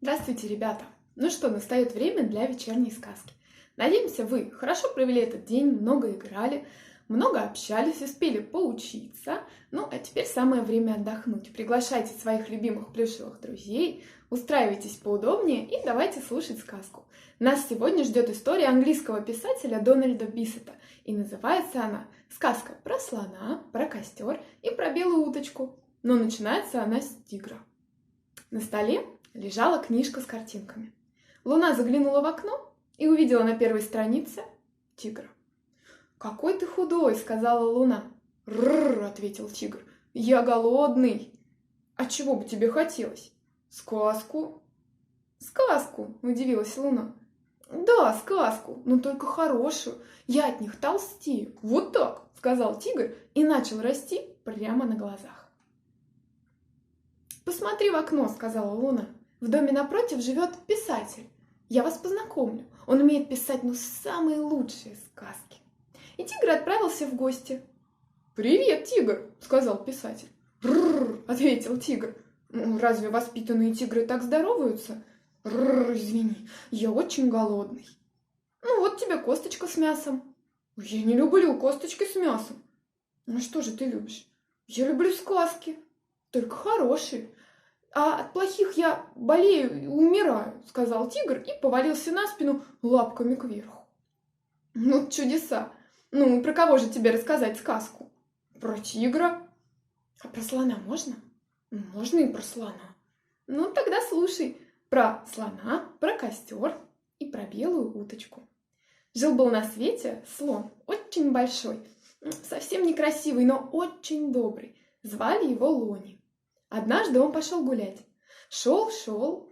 Здравствуйте, ребята! Ну что, настает время для вечерней сказки. Надеемся, вы хорошо провели этот день, много играли, много общались, успели поучиться. Ну, а теперь самое время отдохнуть. Приглашайте своих любимых плюшевых друзей, устраивайтесь поудобнее и давайте слушать сказку. Нас сегодня ждет история английского писателя Дональда Бисета. И называется она «Сказка про слона, про костер и про белую уточку». Но начинается она с тигра. На столе лежала книжка с картинками. Луна заглянула в окно и увидела на первой странице тигра. «Какой ты худой!» — сказала Луна. «Рррр!» — ответил тигр. «Я голодный!» «А чего бы тебе хотелось?» «Сказку!» «Сказку!» — удивилась Луна. «Да, сказку, но только хорошую. Я от них толстею. Вот так!» — сказал тигр и начал расти прямо на глазах. «Посмотри в окно», — сказала Луна. «В доме напротив живет писатель. Я вас познакомлю. Он умеет писать, самые лучшие сказки». И тигр отправился в гости. «Привет, тигр», — сказал писатель. «Рррр», — ответил тигр. «Разве воспитанные тигры так здороваются?» «Рррр, извини, я очень голодный». «Ну вот тебе косточка с мясом». «Я не люблю косточки с мясом». «Ну что же ты любишь?» «Я люблю сказки, только хорошие. А от плохих я болею и умираю», — сказал тигр и повалился на спину лапками кверху. «Ну, чудеса! Ну, про кого же тебе рассказать сказку?» «Про тигра». «А про слона можно?» «Можно и про слона». «Ну, тогда слушай. Про слона, про костер и про белую уточку. Жил-был на свете слон, очень большой, совсем некрасивый, но очень добрый. Звали его Лони. Однажды он пошел гулять. Шел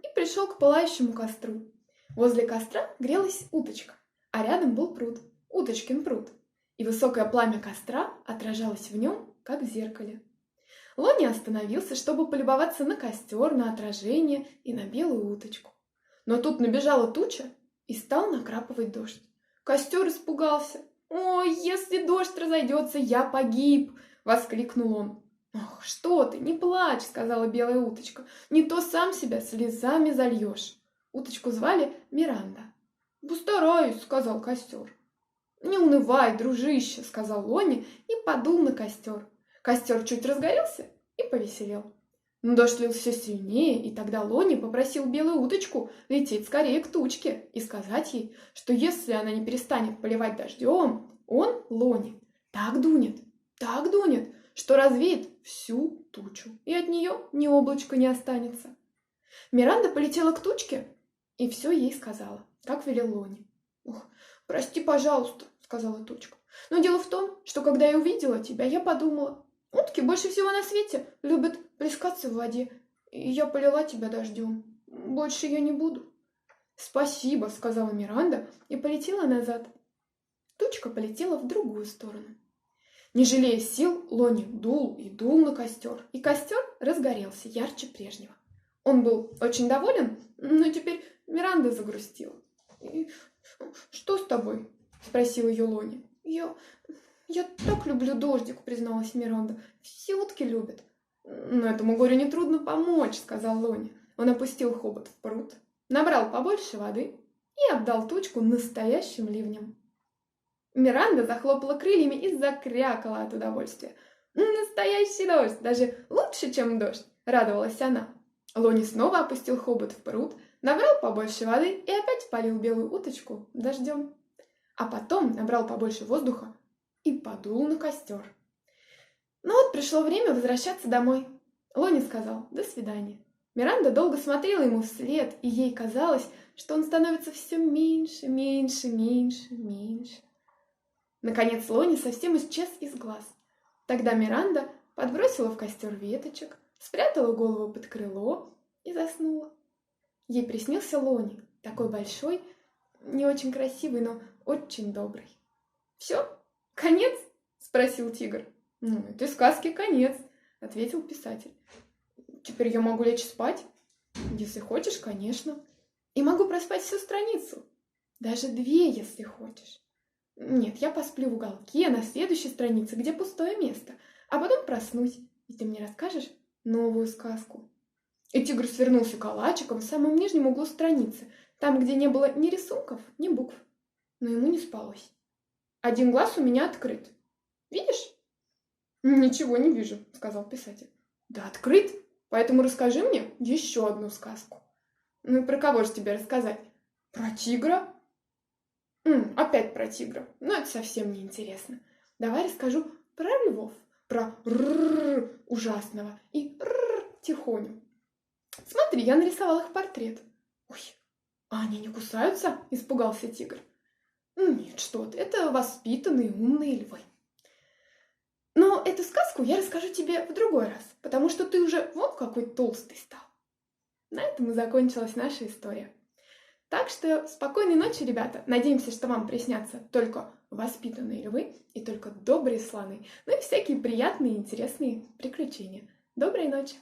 и пришел к пылающему костру. Возле костра грелась уточка, а рядом был пруд, уточкин пруд. И высокое пламя костра отражалось в нем, как в зеркале. Лони остановился, чтобы полюбоваться на костер, на отражение и на белую уточку. Но тут набежала туча и стал накрапывать дождь. Костер испугался. «Ой, если дождь разойдется, я погиб!» — воскликнул он. «Ох, что ты, не плачь!» — сказала белая уточка. «Не то сам себя слезами зальешь». Уточку звали Миранда. «Постараюсь», — сказал костер. «Не унывай, дружище», — сказал Лони и подул на костер. Костер чуть разгорелся и повеселел. Но дождь лил все сильнее, и тогда Лони попросил белую уточку лететь скорее к тучке и сказать ей, что если она не перестанет поливать дождем, он, Лони, так дунет, что развеет всю тучу, и от нее ни облачка не останется. Миранда полетела к тучке и все ей сказала, как велел Лони. «Ох, прости, пожалуйста», — сказала тучка. «Но дело в том, что когда я увидела тебя, я подумала, утки больше всего на свете любят плескаться в воде, и я полила тебя дождем. Больше я не буду». «Спасибо», — сказала Миранда и полетела назад. Тучка полетела в другую сторону. Не жалея сил, Лони дул и дул на костер, и костер разгорелся ярче прежнего. Он был очень доволен, но теперь Миранда загрустила. «Что с тобой?» — спросил ее Лони. «Я так люблю дождик», — призналась Миранда. «Все утки любят». «Но этому горю нетрудно помочь», — сказал Лони. Он опустил хобот в пруд, набрал побольше воды и обдал тучку настоящим ливнем. Миранда захлопала крыльями и закрякала от удовольствия. «Настоящий дождь! Даже лучше, чем дождь!» — радовалась она. Лони снова опустил хобот в пруд, набрал побольше воды и опять полил белую уточку дождем. А потом набрал побольше воздуха и подул на костер. Ну вот пришло время возвращаться домой. Лони сказал «до свидания». Миранда долго смотрела ему вслед, и ей казалось, что он становится все меньше. Наконец Лони совсем исчез из глаз. Тогда Миранда подбросила в костер веточек, спрятала голову под крыло и заснула. Ей приснился Лони, такой большой, не очень красивый, но очень добрый. «Все? Конец?» — спросил тигр. «Ну, этой сказки конец», — ответил писатель. «Теперь я могу лечь спать?» «Если хочешь, конечно. И могу проспать всю страницу. Даже 2, если хочешь. Нет, я посплю в уголке на следующей странице, где пустое место, а потом проснусь, и ты мне расскажешь новую сказку». И тигр свернулся калачиком в самом нижнем углу страницы, там, где не было ни рисунков, ни букв. Но ему не спалось. Один глаз у меня открыт. Видишь? Ничего не вижу, сказал писатель. Да открыт, поэтому расскажи мне еще одну сказку. Ну и про кого же тебе рассказать? Про тигра? Опять про тигра. Но это совсем не интересно. Давай расскажу про львов, про ужасного и тихоню. Смотри, я нарисовал их портрет. Ой, а они не кусаются? Испугался тигр. Нет, что ты, это воспитанные умные львы. Но эту сказку я расскажу тебе в другой раз, потому что ты уже вон какой толстый стал. На этом и закончилась наша история. Так что спокойной ночи, ребята. Надеемся, что вам приснятся только воспитанные львы и только добрые слоны, ну и всякие приятные и интересные приключения. Доброй ночи!